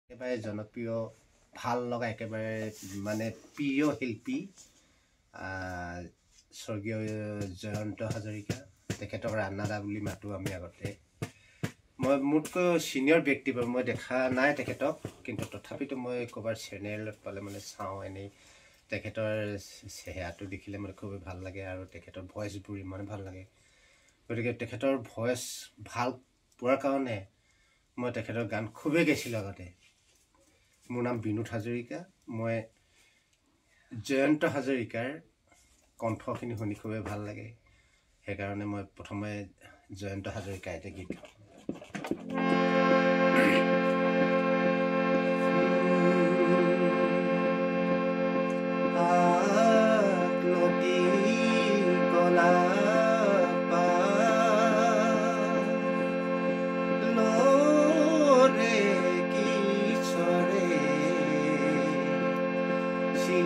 একেবাৰে জনপ্ৰিয় ভাল লগা একেবাৰে মানে প্ৰিয় শিল্পী স্বৰ্গীয় জয়ন্ত হাজৰিকা তেখেতক ৰাণাদা বুলি মাতোঁ আমি আগতে। মই মোতকৈ ছিনিয়ৰ ব্যক্তি বাৰু মই দেখা নাই তেখেতক, কিন্তু তথাপিতো মই ক'ৰবাৰ চেনেলত পালে মানে চাওঁ। এনেই তেখেতৰ চেহেৰাটো দেখিলে মানে খুবেই ভাল লাগে আৰু তেখেতৰ ভইচবোৰ ইমান ভাল লাগে। গতিকে তেখেতৰ ভইচ ভাল পোৱাৰ কাৰণে মই তেখেতৰ গান খুবেই গাইছিলোঁ আগতে। মোৰ নাম বিনোদ হাজৰিকা। মই জয়ন্ত হাজৰিকাৰ কণ্ঠখিনি শুনি খুবেই ভাল লাগে, সেইকাৰণে মই প্ৰথমে জয়ন্ত হাজৰিকা এটা গীত গাওঁ। She